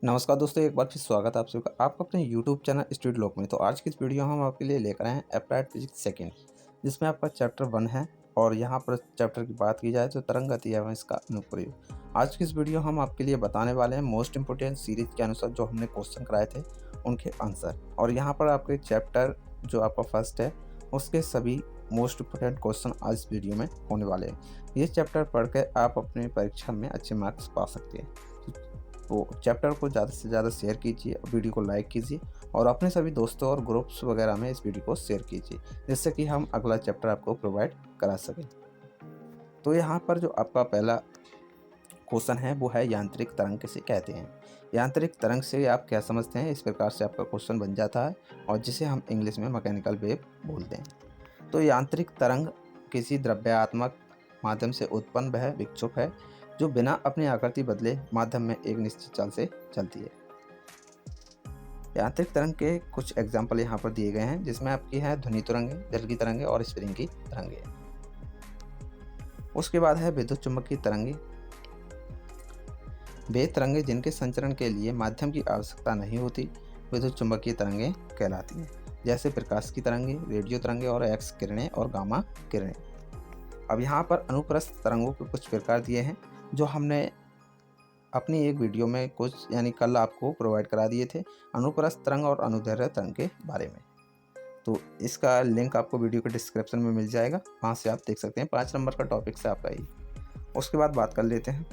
नमस्कार दोस्तों, एक बार फिर स्वागत है आप सभी का आपका अपने यूट्यूब चैनल स्टूडियो लॉक में। तो आज की इस वीडियो हम आपके लिए लेकर आए हैं अप्लाइड फिजिक्स सेकंड, जिसमें आपका चैप्टर 1 है। और यहाँ पर चैप्टर की बात की जाए तो तरंग गति एवं इसका अनुप्रयोग। आज की इस वीडियो हम आपके लिए बताने वाले हैं मोस्ट इंपोर्टेंट सीरीज के अनुसार जो हमने क्वेश्चन कराए थे उनके आंसर। और यहाँ पर आपके चैप्टर जो आपका फर्स्ट है उसके सभी मोस्ट इंपोर्टेंट क्वेश्चन आज इस वीडियो में होने वाले हैं। ये चैप्टर पढ़ के आप अपनी परीक्षा में अच्छे मार्क्स पा सकते हैं। तो चैप्टर को ज़्यादा से ज़्यादा शेयर कीजिए, वीडियो को लाइक कीजिए और अपने सभी दोस्तों और ग्रुप्स वगैरह में इस वीडियो को शेयर कीजिए, जिससे कि हम अगला चैप्टर आपको प्रोवाइड करा सकें। तो यहाँ पर जो आपका पहला क्वेश्चन है वो है यांत्रिक तरंग किसे कहते हैं। यांत्रिक तरंग से आप क्या समझते हैं, इस प्रकार से आपका क्वेश्चन बन जाता है, और जिसे हम इंग्लिश में मैकेनिकल वेव बोलते हैं। तो यांत्रिक तरंग किसी द्रव्यात्मक माध्यम से उत्पन्न वह विक्षोभ है जो बिना अपनी आकृति बदले माध्यम में एक निश्चित चाल से चलती है। यांत्रिक तरंग के कुछ एग्जाम्पल यहाँ पर दिए गए हैं, जिसमें आपकी है ध्वनि तरंगे, जल की तरंगे और स्प्रिंग की तरंगे। उसके बाद है विद्युत चुंबकीय तरंगे। वे तरंगे जिनके संचरण के लिए माध्यम की आवश्यकता नहीं होती विद्युत चुंबकीय तरंगे कहलाती हैं, जैसे प्रकाश की तरंगे, रेडियो तरंगे और एक्स किरणें और गामा किरणें। अब यहाँ पर अनुप्रस्थ तरंगों के कुछ प्रकार दिए हैं, जो हमने अपनी एक वीडियो में कुछ कल आपको प्रोवाइड करा दिए थे अनुप्रस्थ तरंग और अनुदैर्ध्य तरंग के बारे में। तो इसका लिंक आपको वीडियो के डिस्क्रिप्शन में मिल जाएगा, वहाँ से आप देख सकते हैं। 5 नंबर का टॉपिक से आपका ही। उसके बाद बात कर लेते हैं।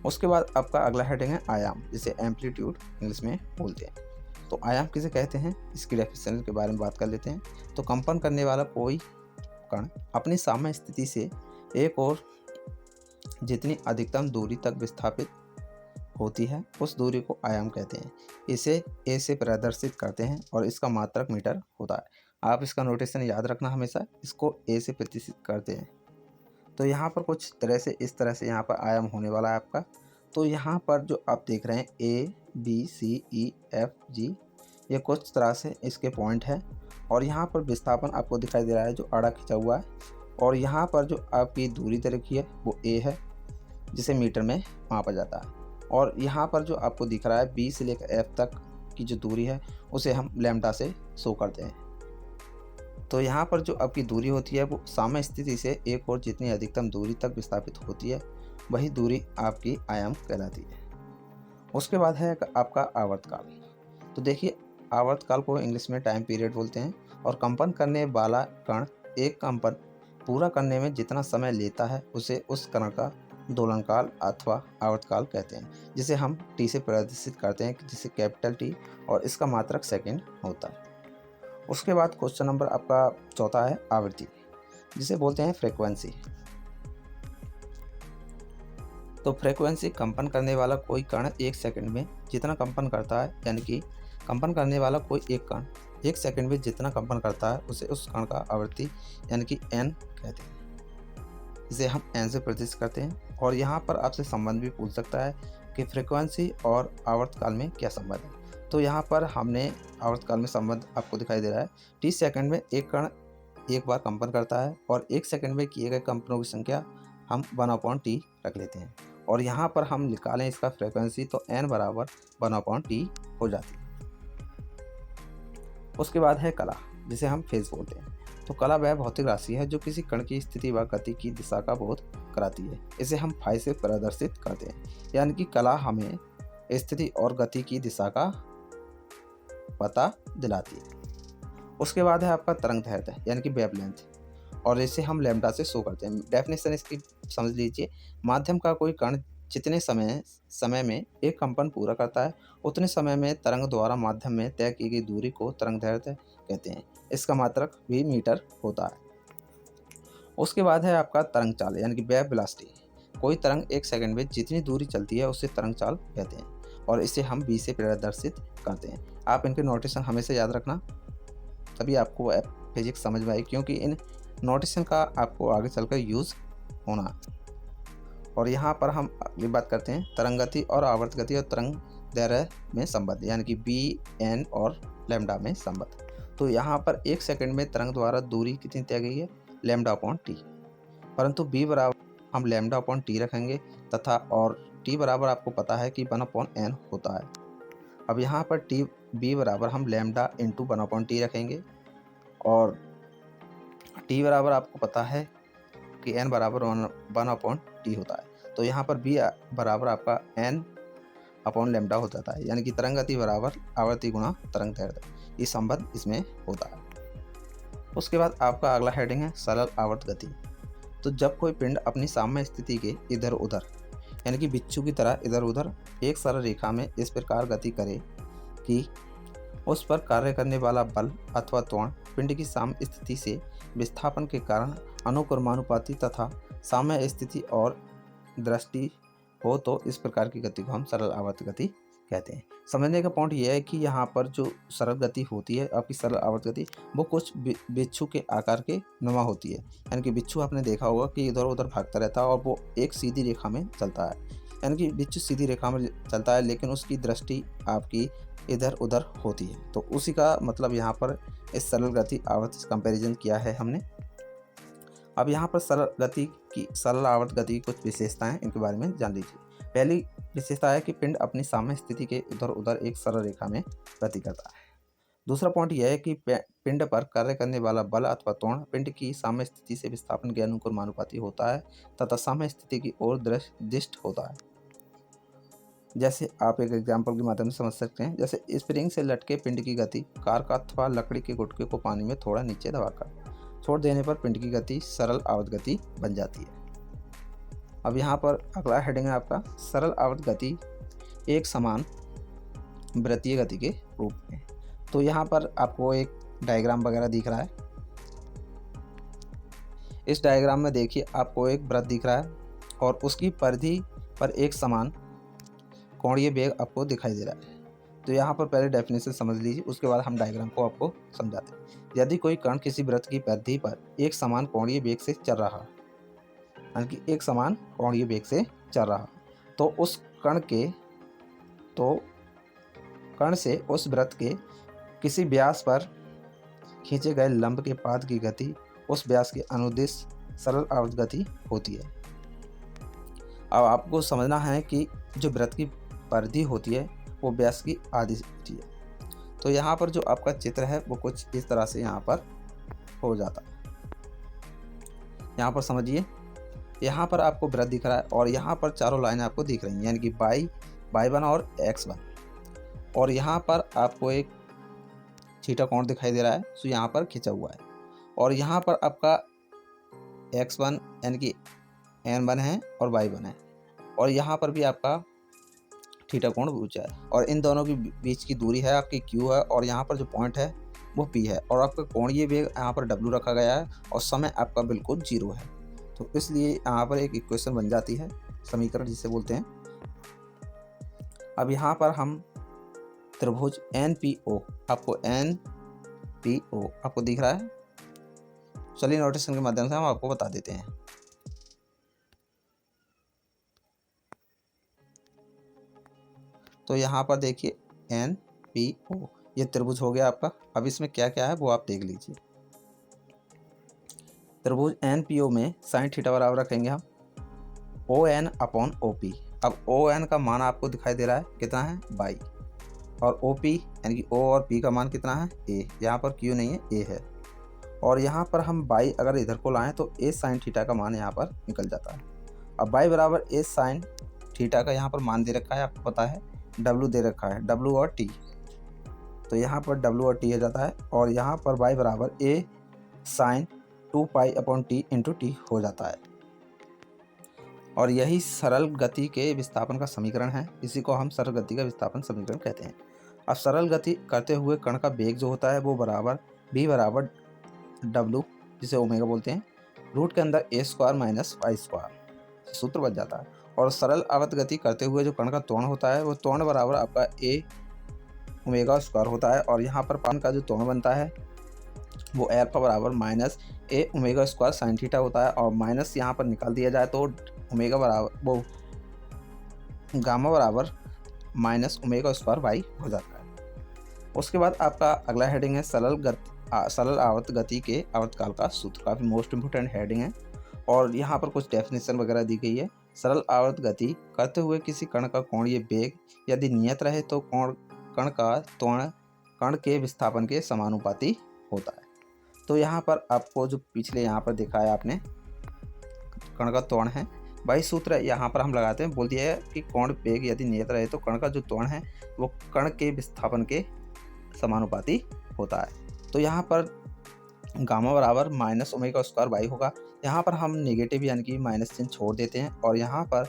उसके बाद आपका अगला हेडिंग है आयाम, जिसे एम्पलीट्यूड इंग्लिश में बोलते हैं। तो आयाम किसे कहते हैं, इसकी डेफिनेशन के बारे में बात कर लेते हैं। तो कंपन करने वाला कोई कण अपनी सामान्य स्थिति से एक और जितनी अधिकतम दूरी तक विस्थापित होती है उस दूरी को आयाम कहते हैं। इसे ए से प्रदर्शित करते हैं और इसका मात्रक मीटर होता है। आप इसका नोटेशन याद रखना, हमेशा इसको ए से प्रतिष्ठित करते हैं। तो यहाँ पर कुछ तरह से इस तरह से यहाँ पर आयाम होने वाला है आपका। तो यहाँ पर जो आप देख रहे हैं A B C E F G, ये कुछ तरह से इसके पॉइंट है। और यहाँ पर विस्थापन आपको दिखाई दे रहा है जो आड़ा खिंचा हुआ है। और यहाँ पर जो आपकी दूरी तय रखी है वो ए है, जिसे मीटर में मापा जाता है। और यहाँ पर जो आपको दिख रहा है बी से लेकर एफ तक की जो दूरी है उसे हम लैम्डा से शो करते हैं। तो यहाँ पर जो आपकी दूरी होती है वो सामान्य स्थिति से एक और जितनी अधिकतम दूरी तक विस्थापित होती है वही दूरी आपकी आयाम कहलाती है। उसके बाद है आपका आवर्तकाल। तो देखिए, आवर्तकाल को इंग्लिश में टाइम पीरियड बोलते हैं। और कंपन करने वाला कण एक कंपन पूरा करने में जितना समय लेता है उसे उस कण का दोलनकाल अथवा आवर्तकाल कहते हैं, जिसे हम टी से प्रदर्शित करते हैं, जिसे कैपिटल टी, और इसका मात्रक सेकंड होता है। उसके बाद क्वेश्चन नंबर आपका चौथा है आवृत्ति, जिसे बोलते हैं फ्रीक्वेंसी। तो फ्रीक्वेंसी कंपन करने वाला कोई कण एक सेकंड में जितना कंपन करता है, यानी कि कंपन करने वाला कोई एक कण एक सेकंड में जितना कंपन करता है उसे उस कण का आवृत्ति यानी कि एन कहते हैं, इसे हम एन से प्रदर्शित करते हैं। और यहाँ पर आपसे संबंध भी पूछ सकता है कि फ्रीक्वेंसी और आवर्तकाल में क्या संबंध है। तो यहाँ पर हमने आवर्तकाल में संबंध आपको दिखाई दे रहा है। टी सेकंड में एक कण एक बार कंपन करता है और एक सेकंड में किए गए कंपनों की संख्या हम 1/t रख लेते हैं। और यहाँ पर हम निकालें इसका फ्रीक्वेंसी तो n बराबर 1/t हो जाती है। उसके बाद है कला, जिसे हम फेज बोलते हैं। तो कला वह भौतिक राशि है जो किसी कण की स्थिति व गति की दिशा का बोध कराती है। इसे हम फाई से प्रदर्शित करते हैं, यानी कि कला हमें स्थिति और गति की दिशा का पता दिलाती है। उसके बाद है आपका तरंग दैर्ध्य यानी कि वेवलेंथ, और इसे हम लैम्डा से शो करते हैं। डेफिनेशन इसकी समझ लीजिए, माध्यम का कोई कण जितने समय में एक कंपन पूरा करता है उतने समय में तरंग द्वारा माध्यम में तय की गई दूरी को तरंग दैर्ध्य कहते हैं। इसका मात्रक भी मीटर होता है। उसके बाद है आपका तरंग चाल यानी कि वेव वेलोसिटी। कोई तरंग एक सेकंड में जितनी दूरी चलती है उसे तरंग चाल कहते हैं, और इसे हम बी से प्रदर्शित करते हैं। आप इनके नोटेशन हमेशा याद रखना, तभी आपको फिजिक्स समझ में आई, क्योंकि इन नोटेशन का आपको आगे चलकर यूज़ होना। और यहाँ पर हम अगली बात करते हैं तरंग गति और आवर्त गति और तरंग दैर्ध्य में संबंध, यानी कि बी एन और लैम्डा में संबंध। तो यहाँ पर एक सेकंड में तरंग द्वारा दूरी कितनी तय गई है, लैम्डा अपॉन टी, परंतु बी बराबर हम लैम्डा अपॉन टी रखेंगे तथा और टी बराबर आपको पता है कि 1/n होता है। अब यहाँ पर टी बी बराबर हम लैम्डा इंटू 1/t रखेंगे और टी बराबर आपको पता है कि n बराबर 1/t होता है। तो यहाँ पर बी बराबर आपका n अपॉन लैम्डा हो जाता है, यानी कि तरंग गति बराबर आवर्ती गुणा तरंग दैर्ध्य, ये संबंध इसमें होता है। उसके बाद आपका अगला हेडिंग है सरल आवर्त गति। तो जब कोई पिंड अपनी साम्य स्थिति के इधर उधर यानी कि बिच्छू की तरह इधर उधर एक सरल रेखा में इस प्रकार गति करे कि उस पर कार्य करने वाला बल अथवा त्वरण पिंड की साम्य स्थिति से विस्थापन के कारण अनुक्रमानुपाती तथा साम्य स्थिति और दृष्टि हो, तो इस प्रकार की गति को हम सरल आवर्त गति कहते हैं। समझने का पॉइंट यह है कि यहाँ पर जो सरल गति होती है, आपकी सरल आवर्त गति, वो कुछ बिच्छू के आकार के नुमा होती है। यानी कि बिच्छू आपने देखा होगा कि इधर उधर भागता रहता है और वो एक सीधी रेखा में चलता है, यानी कि बिच्छू सीधी रेखा में चलता है, लेकिन उसकी दृष्टि आपकी इधर उधर होती है। तो उसी का मतलब यहाँ पर इस सरल गति आवर्त कंपैरिजन किया है हमने। अब यहाँ पर सरल आवर्त गति की कुछ विशेषताएं, इनके बारे में जान लीजिए। पहली विशेषता है कि पिंड अपनी साम्य स्थिति के इधर उधर एक सरल रेखा में गति करता है। दूसरा पॉइंट यह है कि पिंड पर कार्य करने वाला बल अथवा त्वरण पिंड की साम्य स्थिति से विस्थापन के अनुक्रमानुपाती होता है तथा साम्य स्थिति की ओर दिष्ट होता है। जैसे आप एक एग्जाम्पल के माध्यम से समझ सकते हैं, जैसे स्प्रिंग से लटके पिंड की गति कार का अथवा लकड़ी के गुटके को पानी में थोड़ा नीचे दबाकर छोड़ देने पर पिंड की गति सरल आवर्त गति बन जाती है। अब यहाँ पर अगला हेडिंग है आपका सरल आवर्त गति एक समान वृत्तीय गति के रूप में। तो यहाँ पर आपको एक डायग्राम वगैरह दिख रहा है। इस डायग्राम में देखिए आपको एक वृत्त दिख रहा है और उसकी परिधि पर एक समान कोणीय वेग आपको दिखाई दे रहा है। तो यहाँ पर पहले डेफिनेशन समझ लीजिए, उसके बाद हम डायग्राम को आपको समझाते हैं। यदि कोई कण किसी वृत्त की परिधि पर एक समान कोणीय वेग से चल रहा है, यानी कि एक समान कोणीय वेग से चल रहा, तो कण से उस वृत्त के किसी व्यास पर खींचे गए लंब के पाद की गति उस व्यास के अनुदिश सरल आवर्त गति होती है। अब आपको समझना है कि जो वृत्त की परिधि होती है वो व्यास की आधी होती है। तो यहाँ पर जो आपका चित्र है वो कुछ इस तरह से यहाँ पर हो जाता है। यहाँ पर समझिए, यहाँ पर आपको वृत्त दिख रहा है और यहाँ पर चारों लाइनें आपको दिख रही हैं, यानी कि y1 और x1, और यहाँ पर आपको एक थीटा कोण दिखाई दे रहा है जो यहाँ पर खिंचा हुआ है, और यहाँ पर आपका x1 यानी कि n1 है और y1 है, और यहाँ पर भी आपका थीटा कोण ऊंचा है, और इन दोनों के बीच की दूरी है आपकी q है, और यहाँ पर जो पॉइंट है वो p है, और आपका कोणीय वेग यहाँ पर w रखा गया है और समय आपका बिल्कुल 0 है। तो इसलिए यहाँ पर एक इक्वेशन बन जाती है, समीकरण जिसे बोलते हैं। अब यहाँ पर हम त्रिभुज NPO आपको दिख रहा है, चलिए नोटेशन के माध्यम से हम आपको बता देते हैं। तो यहाँ पर देखिए NPO ये त्रिभुज हो गया आपका। अब इसमें क्या क्या है वो आप देख लीजिए। त्रिभुज NPO में साइन थीटा बराबर रखेंगे हम ON अपॉन OP। अब ON का मान आपको दिखाई दे रहा है कितना है y, और OP यानी कि O और P का मान कितना है A, यहाँ पर Q नहीं है A है, और यहाँ पर हम y अगर इधर को लाएं तो A साइन थीटा का मान यहाँ पर निकल जाता है। अब y बराबर A साइन थीटा का यहाँ पर मान दे रखा है, आपको पता है W दे रखा है, W और T, तो यहाँ पर W और T हो जाता है, और यहाँ पर y बराबर A sine 2 pi T into T हो जाता है, और यही सरल गति के विस्थापन का समीकरण है। इसी को हम सरल गति का विस्थापन समीकरण कहते हैं। अब सरल गति करते हुए कण का वेग जो होता है वो v बराबर W, जिसे ओमेगा बोलते हैं, रूट के अंदर a square minus y square सूत्र बच जाता है। और सरल आवर्त गति करते हुए जो कण का त्वरण होता है वो त्वरण बराबर आपका a ओमेगा स्क्वायर होता है, और यहाँ पर पान का जो त्वरण बनता है वो एल्फा बराबर minus a omega square sine theta होता है, और माइनस यहाँ पर निकाल दिया जाए तो ओमेगा बराबर वो गामा बराबर माइनस ओमेगा स्क्वायर y हो जाता है। उसके बाद आपका अगला हेडिंग है सरल आवर्त गति के आवर्तकाल का सूत्र। काफ़ी मोस्ट इम्पोर्टेंट हेडिंग है, और यहाँ पर कुछ डेफिनेशन वगैरह दी गई है, सरल आवर्त गति करते हुए किसी कण का कोणीय वेग यदि नियत रहे तो कण का त्वरण कण के विस्थापन के समानुपाती होता है। तो यहाँ पर आपको जो पिछले यहाँ पर देखा है आपने कण का त्वरण है, वही सूत्र यहाँ पर हम लगाते हैं। बोल दिया है कि कोण वेग यदि नियत रहे तो कण का जो त्वरण है वो कण के विस्थापन के समानुपाती होता है। तो यहाँ पर गामा बराबर माइनस ओमेगा स्क्वायर वाई होगा। यहाँ पर हम नेगेटिव यानी कि माइनस चिन्ह छोड़ देते हैं और यहाँ पर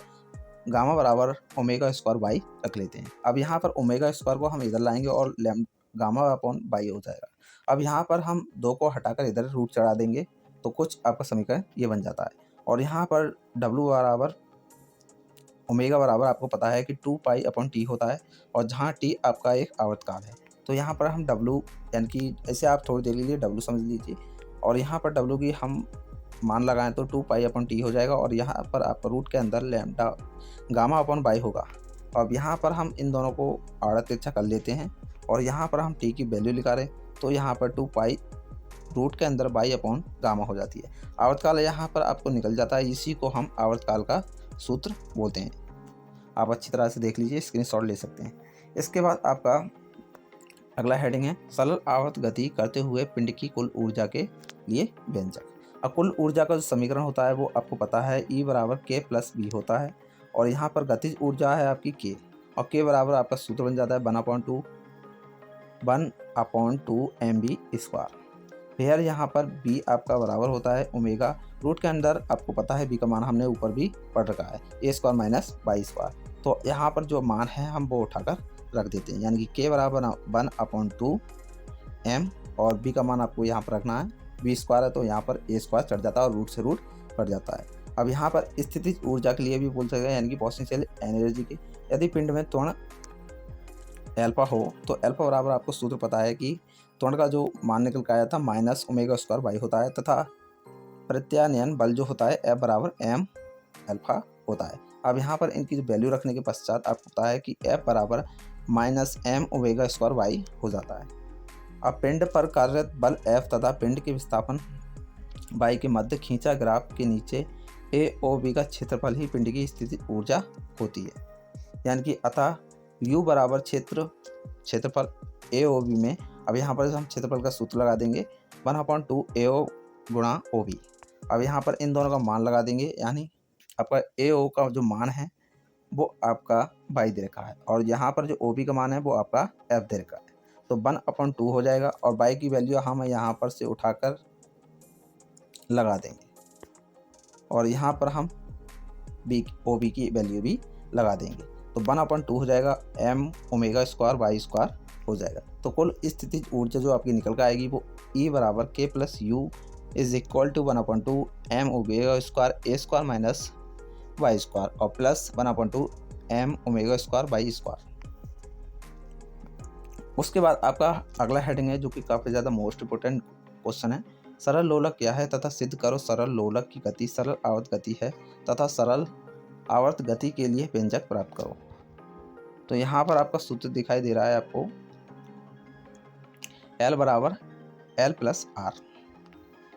गामा बराबर ओमेगा स्क्वायर वाई रख लेते हैं। अब यहाँ पर ओमेगा स्क्वायर को हम इधर लाएंगे और गामा अपॉन वाई हो जाएगा। अब यहाँ पर हम 2 को हटाकर इधर रूट चढ़ा देंगे तो कुछ आपका समीकरण ये बन जाता है। और यहाँ पर डब्ल्यू बराबर ओमेगा बराबर आपको पता है कि 2 पाई अपॉन टी होता है और जहाँ टी आपका एक आवर्तकाल है। तो यहाँ पर हम डब्ल्यू यानी कि ऐसे आप थोड़ी देर के लिए डब्ल्यू समझ लीजिए और यहाँ पर डब्ल्यू की हम मान लगाएं तो 2 पाई अपॉन टी हो जाएगा और यहाँ पर आपका रूट के अंदर लैम्डा गामा अपॉन वाई होगा। अब यहाँ पर हम इन दोनों को आड़ा तिरछा कर लेते हैं और यहाँ पर हम टी की वैल्यू निकाल रहे तो यहाँ पर 2 पाई रूट के अंदर वाई अपॉन गामा हो जाती है। आवर्तकाल यहाँ पर आपको निकल जाता है, इसी को हम आवर्तकाल का सूत्र बोलते हैं। आप अच्छी तरह से देख लीजिए, स्क्रीनशॉट ले सकते हैं। इसके बाद आपका अगला हेडिंग है सरल आवर्त गति करते हुए पिंड की कुल ऊर्जा के लिए व्यंजक। अब कुल ऊर्जा का जो समीकरण होता है वो आपको पता है E बराबर के प्लस बी होता है और यहाँ पर गतिज ऊर्जा है आपकी के और के बराबर आपका सूत्र बन जाता है 1/2 mv स्क्वायर। फिर यहाँ पर b आपका बराबर होता है ओमेगा रूट के अंदर आपको पता है b का मान हमने ऊपर भी पढ़ रखा है a square minus Y square. तो यहाँ पर जो मान है हम वो उठाकर रख देते हैं यानी कि k बराबर 1/2 m और b का मान आपको यहाँ पर रखना है b स्क्वायर है तो यहाँ पर a स्क्वायर चढ़ जाता है और रूट से रूट कट जाता है। अब यहाँ पर स्थितिज ऊर्जा के लिए भी बोल सकते हैं यानी कि पोटेंशियल एनर्जी की यदि पिंड में त्वरण एल्फा हो तो एल्फा बराबर आपको सूत्र पता है कि त्वरण का जो मान निकल के आया था माइनस ओमेगा स्क्वायर वाई होता है तथा प्रत्यानयन बल जो होता है एफ बराबर एम एल्फा होता है। अब यहाँ पर इनकी जो वैल्यू रखने के पश्चात आपको पता है कि एफ बराबर minus m omega square y हो जाता है। अब पिंड पर कार्यरत बल एफ तथा पिंड के विस्थापन वाई के मध्य खींचा ग्राफ के नीचे ए ओ बी का क्षेत्रफल ही पिंड की स्थिति ऊर्जा होती है। यानी कि अतः U बराबर क्षेत्रफल ए ओ बी में अब यहाँ पर हम क्षेत्रफल का सूत्र लगा देंगे 1/2 AO गुणा ओ बी। अब यहाँ पर इन दोनों का मान लगा देंगे यानी आपका AO का जो मान है वो आपका वाई दे रखा है और यहाँ पर जो OB का मान है वो आपका F दे रखा है। तो 1/2 हो जाएगा और वाई की वैल्यू हम यहाँ पर से उठाकर लगा देंगे और यहाँ पर हम OB की वैल्यू भी लगा देंगे तो 1/2 हो जाएगा m omega square Y square हो जाएगा। तो कुल स्थितिज ऊर्जा जो आपकी निकल कर आएगी वो E बराबर K plus U is equal to 1/2 m omega square A square minus Y square और plus 1/2 m omega square Y square. उसके बाद आपका अगला हेडिंग है जो कि काफ़ी ज़्यादा मोस्ट इम्पोर्टेंट क्वेश्चन है। सरल लोलक क्या है तथा सिद्ध करो सरल लोलक की गति सरल आवर्त गति है तथा सरल आवर्त गति के लिए व्यंजक प्राप्त करो। तो यहाँ पर आपका सूत्र दिखाई दे रहा है आपको L बराबर L प्लस आर।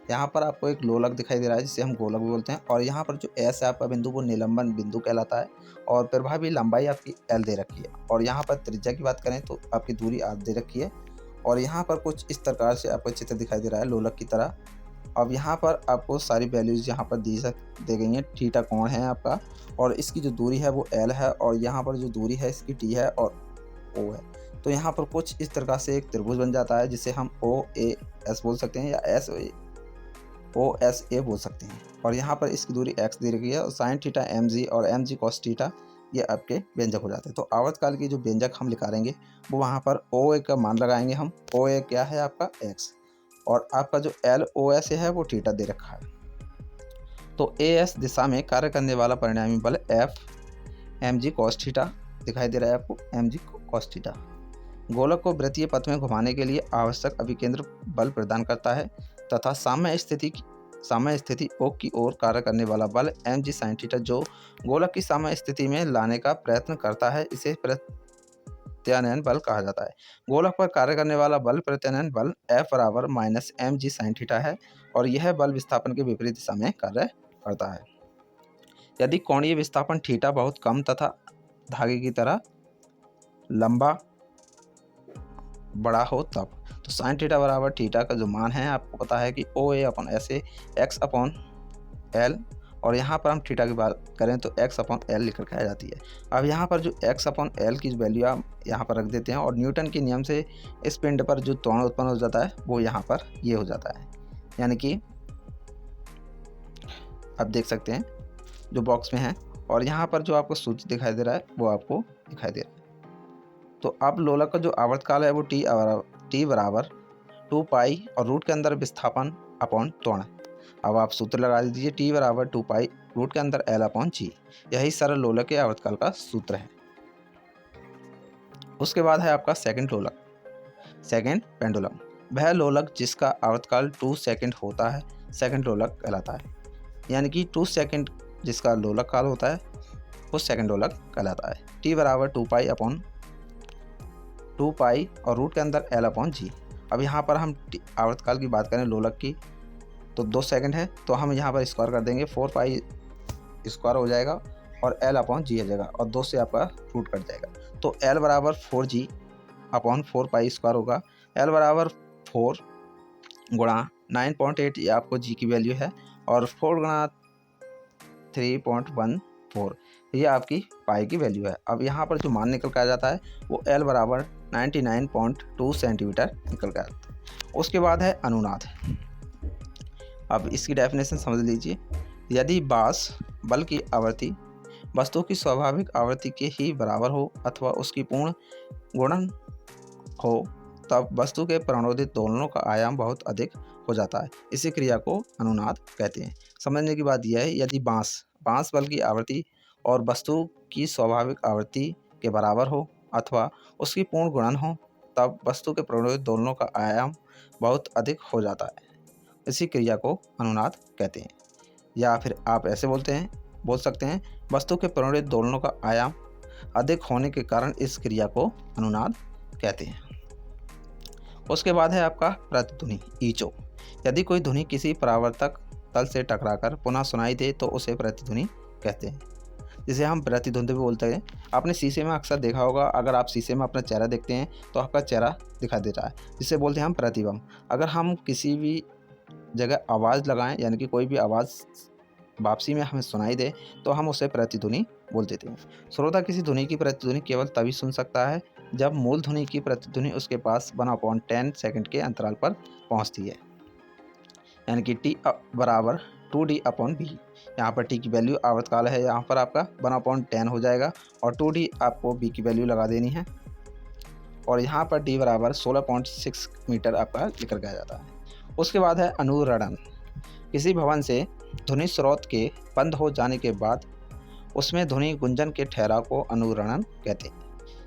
यहाँ पर आपको एक लोलक दिखाई दे रहा है जिसे हम गोलक भी बोलते हैं और यहाँ पर जो S है आपका बिंदु वो निलंबन बिंदु कहलाता है और प्रभावी लंबाई आपकी L दे रखी है और यहाँ पर त्रिज्या की बात करें तो आपकी दूरी R दे रखी है और यहाँ पर कुछ इस प्रकार से आपको चित्र दिखाई दे रहा है लोलक की तरह। अब यहाँ पर आपको सारी वैल्यूज़ यहाँ पर दी गई हैं। थीटा कोण है आपका और इसकी जो दूरी है वो L है और यहाँ पर जो दूरी है इसकी T है और O है। तो यहाँ पर कुछ इस तरह से एक त्रिभुज बन जाता है जिसे हम OAS बोल सकते हैं या OSA बोल सकते हैं और यहाँ पर इसकी दूरी x दी रखी है और साइन थीटा mg और mg cos थीटा ये आपके व्यंजक हो जाते हैं। तो आवर्तकाल की जो व्यंजक हम निकालेंगे वो वहाँ पर OA का मान लगाएंगे हम। OA क्या है आपका x और आपका जो LOS है वो थीटा दे रखा है। तो AS दिशा में कार्य करने वाला परिणामी बल F mg cos थीटा दिखाई दे रहा है आपको mg cos थीटा गोलक को वृत्तीय पथ में घुमाने के लिए आवश्यक अभिकेंद्र बल प्रदान करता है तथा साम्य स्थिति O की ओर कार्य करने वाला बल mg sin थीटा जो गोलक की साम्य स्थिति में लाने का प्रयत्न करता है इसे प्रत्यानयन बल कहा जाता है। गोलक पर कार्य करने वाला बल प्रत्यानयन बल F बराबर माइनस mg sin थीटा है और यह बल विस्थापन के विपरीत दिशा में कार्य करता है। यदि कोणीय विस्थापन थीटा बहुत कम तथा धागे की तरह लंबा बड़ा हो तब। तो साइन थीटा बराबर थीटा का जो मान है आपको पता है कि O A upon S A X upon L, और यहाँ पर हम थीटा की बात करें तो एक्स अपॉन एल लिख कर आ जाती है। अब यहाँ पर जो एक्स अपॉन एल की वैल्यू आप यहाँ पर रख देते हैं और न्यूटन के नियम से इस पिंड पर जो त्वरण उत्पन्न हो जाता है वो यहाँ पर ये हो जाता है, यानी कि आप देख सकते हैं जो बॉक्स में है, और यहाँ पर जो आपको सूत्र दिखाई दे रहा है वो आपको दिखाई दे रहा है। तो अब लोलक का जो आवर्तकाल है वो टी बराबर 2 पाई और रूट के अंदर विस्थापन अपॉन त्वरण। अब आप सूत्र लगा दीजिए, टी बराबर 2 पाई रूट के अंदर एल अपॉन जी। यही सरल लोलक के आवर्तकाल का सूत्र है। उसके बाद है आपका सेकंड लोलक, सेकंड पेंडुलम। वह लोलक जिसका आवर्तकाल 2 सेकंड होता है सेकंड लोलक कहलाता है, यानी कि 2 सेकंड जिसका लोलक काल होता है वो सेकंड लोलक कहलाता है। टी बराबर 2 पाई और रूट के अंदर एल अपॉन जी। अब यहाँ पर हम आवर्तकाल की बात करें लोलक की तो 2 सेकंड है, तो हम यहाँ पर स्क्वायर कर देंगे, 4 पाई स्क्वायर हो जाएगा और एल अपॉन जी हो जाएगा और 2 से आपका रूट कट जाएगा। तो एल बराबर 4g अपॉन 4 पाई स्क्वायर होगा। एल बराबर 4 गुणा 9.8 ये आपको जी की वैल्यू है, और 4 गुणा 3.14 ये आपकी पाई की वैल्यू है। अब यहाँ पर जो मान निकल कर आ जाता है वो एल बराबर 99.2 सेंटीमीटर निकल कर आता है। उसके बाद है अनुनाद। अब इसकी डेफिनेशन समझ लीजिए। यदि बांस बल की आवृत्ति वस्तु की स्वाभाविक आवृत्ति के ही बराबर हो अथवा उसकी पूर्ण गुणन हो तब वस्तु के प्रणोदित दोलनों का आयाम बहुत अधिक हो जाता है। इसी क्रिया को अनुनाद कहते हैं। समझने की बात यह है, यदि बांस बल की आवृत्ति और वस्तु की स्वाभाविक आवृत्ति के बराबर हो अथवा उसकी पूर्ण गुणन हो तब वस्तु के प्रणोदित दोलनों का आयाम बहुत अधिक हो जाता है। इसी क्रिया को अनुनाद कहते हैं। या फिर आप ऐसे बोल सकते हैं वस्तु के प्रणोदित दोलनों का आयाम अधिक होने के कारण इस क्रिया को अनुनाद कहते हैं। उसके बाद है आपका प्रतिध्वनि, ईचो। यदि कोई ध्वनि किसी परावर्तक तल से टकराकर पुनः सुनाई दे तो उसे प्रतिध्वनि कहते हैं, जिसे हम प्रतिध्वनि भी बोलते हैं। आपने शीशे में अक्सर देखा होगा, अगर आप शीशे में अपना चेहरा देखते हैं तो आपका चेहरा दिखाई देता है, जिसे बोलते हैं हम प्रतिबिंब। अगर हम किसी भी जगह आवाज़ लगाएं, यानी कि कोई भी आवाज़ वापसी में हमें सुनाई दे तो हम उसे प्रतिध्वनि बोल देते हैं। श्रोता किसी ध्वनि की प्रतिध्वनि केवल तभी सुन सकता है जब मूल ध्वनि की प्रतिध्वनि उसके पास 1/10 सेकंड के अंतराल पर पहुंचती है, यानी कि टी बराबर 2d अपॉन बी। यहाँ पर टी की वैल्यू आवर्तकाल है, यहाँ पर आपका 1/10 हो जाएगा और 2d आपको बी की वैल्यू लगा देनी है, और यहाँ पर डी बराबर 16.6 मीटर आपका लिखा गया जाता है। उसके बाद है अनुरणन। किसी भवन से ध्वनि स्रोत के बंद हो जाने के बाद उसमें ध्वनि गुंजन के ठहराव को अनुरणन कहते हैं।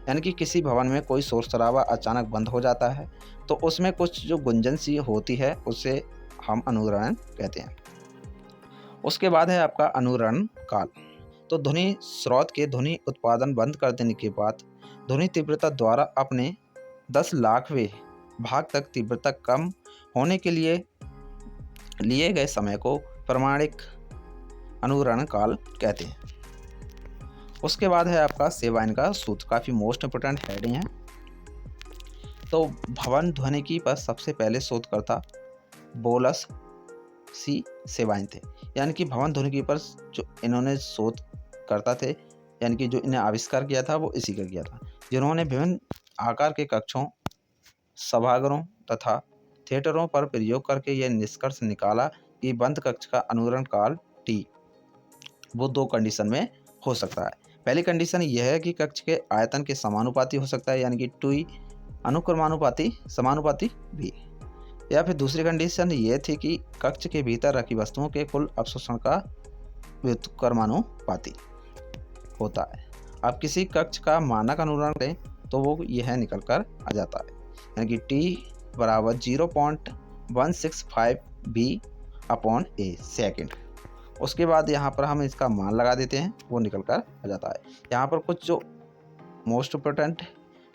यानी कि किसी भवन में कोई शोर शराबा अचानक बंद हो जाता है तो उसमें कुछ जो गुंजन सी होती है उसे हम अनुरणन कहते हैं। उसके बाद है आपका अनुरणन काल। तो ध्वनि स्रोत के ध्वनि उत्पादन बंद कर देने के बाद ध्वनि तीव्रता द्वारा अपने 10 लाखवें भाग तक तीव्रता कम होने के लिए गए समय को प्रमाणिक अनुरणन काल कहते हैं। उसके बाद है आपका सेवाइन का सूत्र, काफ़ी मोस्ट इंपोर्टेंट हेडिंग है। तो भवन ध्वनिकी पर सबसे पहले शोधकर्ता बोलस सी सेवाइन थे, यानी कि भवन ध्वनिकी पर जो इन्होंने शोध करता थे, यानी कि जो इन्हें आविष्कार किया था वो इसी का किया था, जिन्होंने विभिन्न आकार के कक्षों, सभागारों तथा थिएटरों पर प्रयोग करके यह निष्कर्ष निकाला कि बंद कक्ष का अनुरण काल टी वो 2 कंडीशन में हो सकता है। पहली कंडीशन यह है कि कक्ष के आयतन के समानुपाती हो सकता है, यानी कि 2 अनुक्रमानुपाती समानुपाती भी। या फिर दूसरी कंडीशन ये थी कि कक्ष के भीतर रखी वस्तुओं के कुल अवशोषण का व्युत्क्रमानुपाती होता है। आप किसी कक्ष का मानक अनुरण करें तो वो यह निकल कर आ जाता है, यानी कि टी बराबर 0.165 बी अपॉन ए सेकेंड। उसके बाद यहाँ पर हम इसका मान लगा देते हैं, वो निकल कर आ जाता है। यहाँ पर कुछ जो मोस्ट इम्पोर्टेंट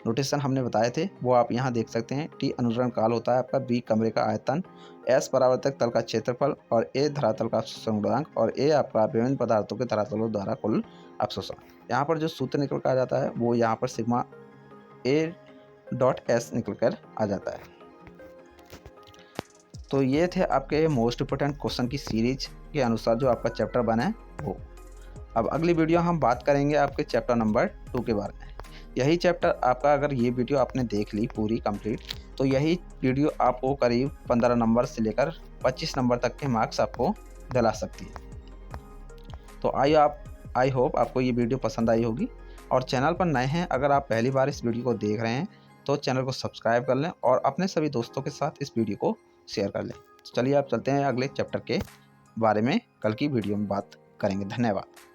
नोटेशन हमने बताए थे वो आप यहाँ देख सकते हैं। टी अनुरण काल होता है आपका, बी कमरे का आयतन, एस परावर्तक तल का क्षेत्रफल और ए धरातल का अवशोषण गुणांक और ए आपका विभिन्न पदार्थों के धरातलों द्वारा कुल अवशोषण। यहाँ पर जो सूत्र निकल कर आ जाता है वो यहाँ पर सिग्मा ए डॉट एस निकल कर आ जाता है। तो ये थे आपके मोस्ट इम्पोर्टेंट क्वेश्चन की सीरीज के अनुसार जो आपका चैप्टर बना है वो। अब अगली वीडियो हम बात करेंगे आपके चैप्टर नंबर 2 के बारे में। यही चैप्टर आपका, अगर ये वीडियो आपने देख ली पूरी कंप्लीट, तो यही वीडियो आपको करीब 15 नंबर से लेकर 25 नंबर तक के मार्क्स आपको दिला सकती है। तो आई होप आपको ये वीडियो पसंद आई होगी। और चैनल पर नए हैं, अगर आप पहली बार इस वीडियो को देख रहे हैं तो चैनल को सब्सक्राइब कर लें और अपने सभी दोस्तों के साथ इस वीडियो को शेयर कर लें। चलिए आप चलते हैं अगले चैप्टर के बारे में, कल की वीडियो में बात करेंगे। धन्यवाद।